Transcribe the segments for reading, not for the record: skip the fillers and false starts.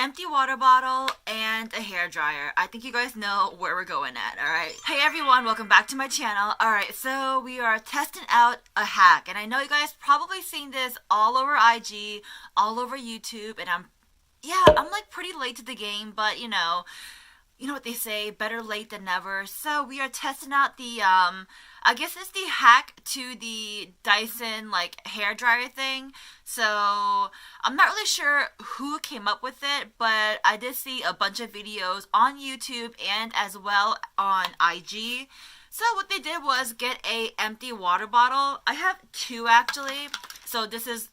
empty water bottle, and a hairdryer. I think you guys know where we're going at, alright? Hey everyone, welcome back to my channel. Alright, so we are testing out a hack, and I know you guys probably seen this all over IG, all over YouTube, and I'm like pretty late to the game, but you know what they say, better late than never. So we are testing out the, I guess it's the hack to the Dyson, like, hairdryer thing. So I'm not really sure who came up with it, but I did see a bunch of videos on YouTube and as well on IG. So what they did was get a empty water bottle. I have two actually. So this is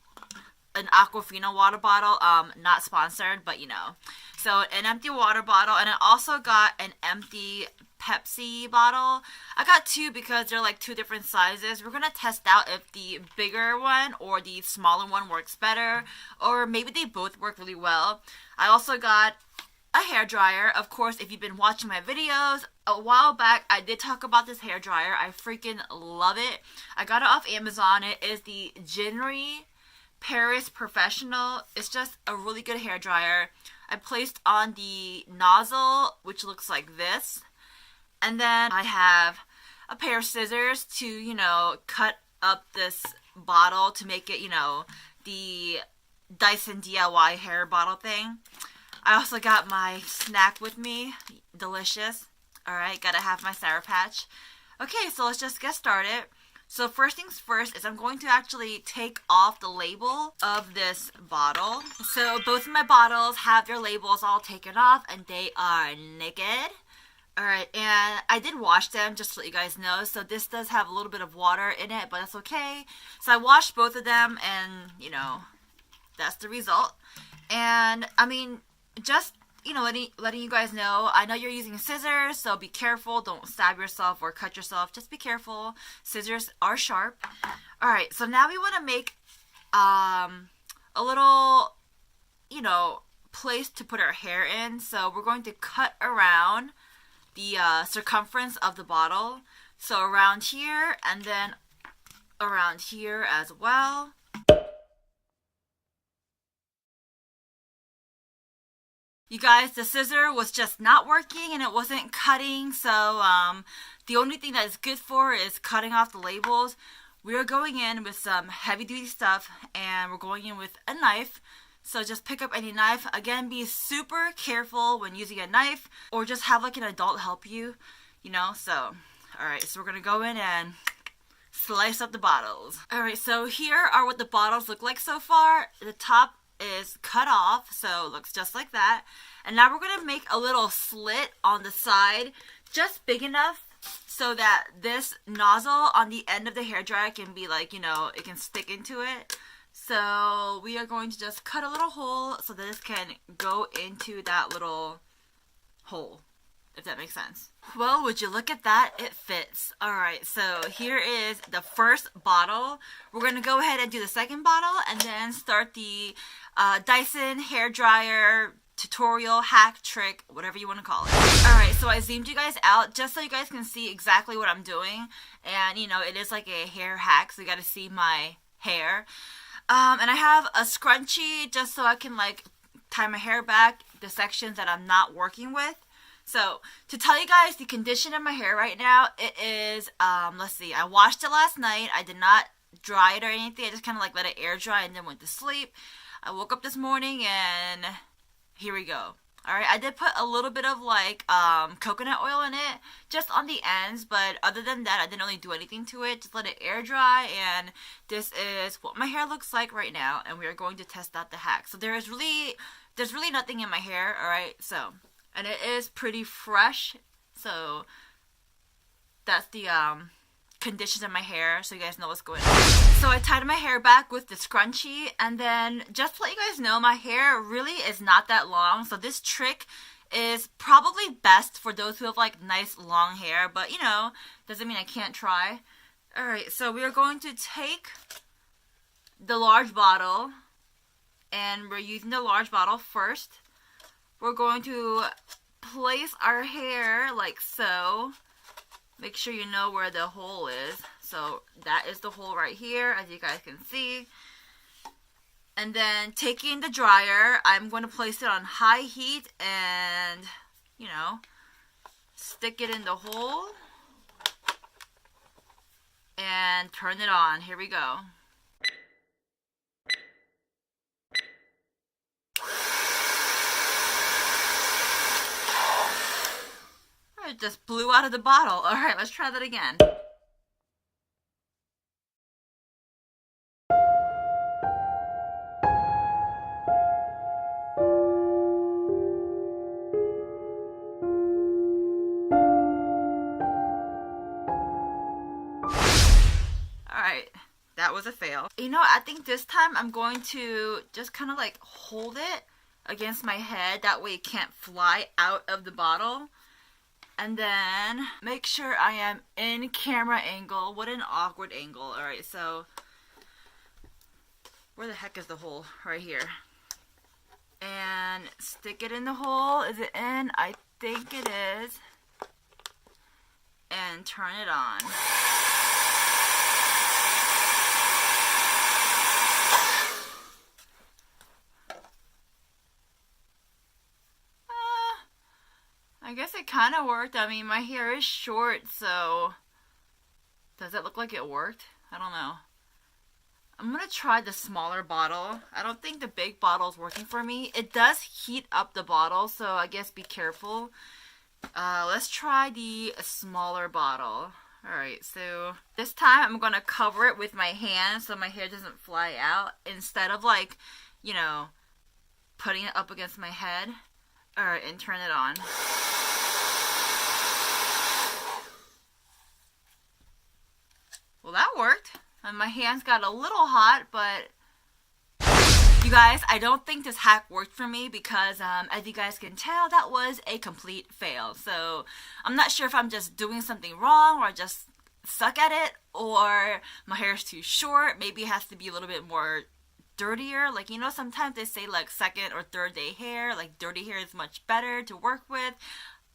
an Aquafina water bottle, not sponsored, but you know. So an empty water bottle, and I also got an empty Pepsi bottle. I got two because they're like two different sizes. We're gonna test out if the bigger one or the smaller one works better, or maybe they both work really well. I also got a hairdryer. Of course, if you've been watching my videos, a while back I did talk about this hairdryer. I freaking love it. I got it off Amazon. It is the Jinri Paris Professional. It's just a really good hairdryer. I placed on the nozzle, which looks like this. And then I have a pair of scissors to, you know, cut up this bottle to make it, you know, the Dyson DIY hair bottle thing. I also got my snack with me. Delicious. Alright, gotta have my Sour Patch. Okay, so let's just get started. So first things first is I'm going to actually take off the label of this bottle. So both of my bottles have their labels all taken off and they are naked. Alright, and I did wash them just to let you guys know. So this does have a little bit of water in it, but that's okay. So I washed both of them and, you know, that's the result. And, I mean, just, you know, letting you guys know, I know you're using scissors, so be careful. Don't stab yourself or cut yourself. Just be careful. Scissors are sharp. Alright, so now we want to make a little, you know, place to put our hair in. So we're going to cut around the circumference of the bottle. So around here and then around here as well. You guys, the scissor was just not working and it wasn't cutting, so the only thing that it's good for is cutting off the labels. We are going in with some heavy duty stuff and we're going in with a knife. So just pick up any knife. Again, be super careful when using a knife or just have like an adult help you, you know. So, alright, so we're going to go in and slice up the bottles. Alright, so here are what the bottles look like so far. The top is cut off, so it looks just like that. And now we're going to make a little slit on the side, just big enough so that this nozzle on the end of the hairdryer can be like, you know, it can stick into it. So we are going to just cut a little hole so that this can go into that little hole, if that makes sense. Well, would you look at that? It fits. Alright, so here is the first bottle. We're going to go ahead and do the second bottle and then start the Dyson hairdryer tutorial, hack, trick, whatever you want to call it. Alright, so I zoomed you guys out just so you guys can see exactly what I'm doing. And, you know, it is like a hair hack, so you got to see my hair. And I have a scrunchie just so I can, like, tie my hair back, the sections that I'm not working with. So, to tell you guys the condition of my hair right now, it is, let's see, I washed it last night. I did not dry it or anything. I just kind of, like, let it air dry and then went to sleep. I woke up this morning and here we go. Alright, I did put a little bit of, like, coconut oil in it, just on the ends, but other than that, I didn't really do anything to it. Just let it air dry, and this is what my hair looks like right now, and we are going to test out the hack. So there's really nothing in my hair, alright, so, and it is pretty fresh, so that's the, conditions in my hair, so you guys know what's going on. So I tied my hair back with the scrunchie, and then just to let you guys know, my hair really is not that long, so this trick is probably best for those who have like nice long hair, but you know, doesn't mean I can't try. Alright, so we are going to take the large bottle, and we're using the large bottle first. We're going to place our hair like so. Make sure you know where the hole is. So that is the hole right here, as you guys can see. And then taking the dryer, I'm going to place it on high heat and, you know, stick it in the hole and turn it on. Here we go. It just blew out of the bottle. Alright, let's try that again. Alright, that was a fail. You know, I think this time I'm going to just kind of like hold it against my head. That way it can't fly out of the bottle. And then make sure I am in camera angle. What an awkward angle. Alright, so where the heck is the hole? Right here. And stick it in the hole. Is it in? I think it is. And turn it on. I guess it kind of worked. I mean, my hair is short, so does it look like it worked? I don't know. I'm going to try the smaller bottle. I don't think the big bottle is working for me. It does heat up the bottle, so I guess be careful. Let's try the smaller bottle. Alright, so this time I'm going to cover it with my hand so my hair doesn't fly out instead of like, you know, putting it up against my head. Alright, and turn it on. Well, that worked. And my hands got a little hot, but you guys, I don't think this hack worked for me because, as you guys can tell, that was a complete fail. So, I'm not sure if I'm just doing something wrong or I just suck at it or my hair is too short. Maybe it has to be a little bit more dirtier. Like, you know, sometimes they say like second or third day hair, like dirty hair is much better to work with.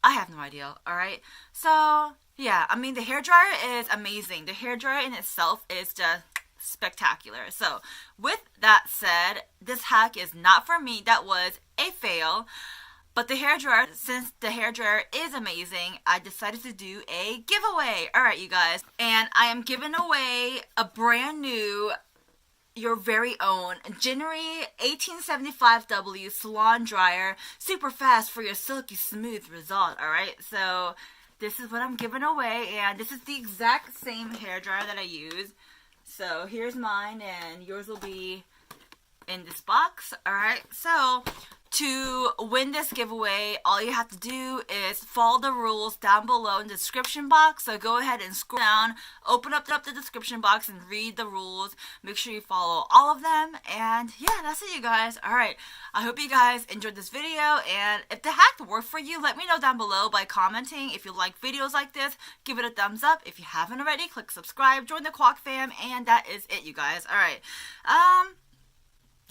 I have no idea, alright? So, yeah, I mean, the hairdryer is amazing. The hairdryer in itself is just spectacular. So, with that said, this hack is not for me. That was a fail. But the hairdryer, since the hairdryer is amazing, I decided to do a giveaway. Alright, you guys. And I am giving away a brand new, your very own Ginnery 1875W salon dryer, super fast for your silky smooth result. Alright, so this is what I'm giving away, and this is the exact same hairdryer that I use. So here's mine, and yours will be in this box. Alright, so to win this giveaway, all you have to do is follow the rules down below in the description box. So go ahead and scroll down, open up the description box and read the rules. Make sure you follow all of them. And yeah, that's it, you guys. Alright, I hope you guys enjoyed this video. And if the hack worked for you, let me know down below by commenting. If you like videos like this, give it a thumbs up. If you haven't already, click subscribe, join the Kwak fam. And that is it, you guys. Alright,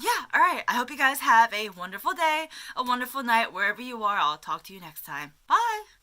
yeah, alright. I hope you guys have a wonderful day, a wonderful night, wherever you are. I'll talk to you next time. Bye!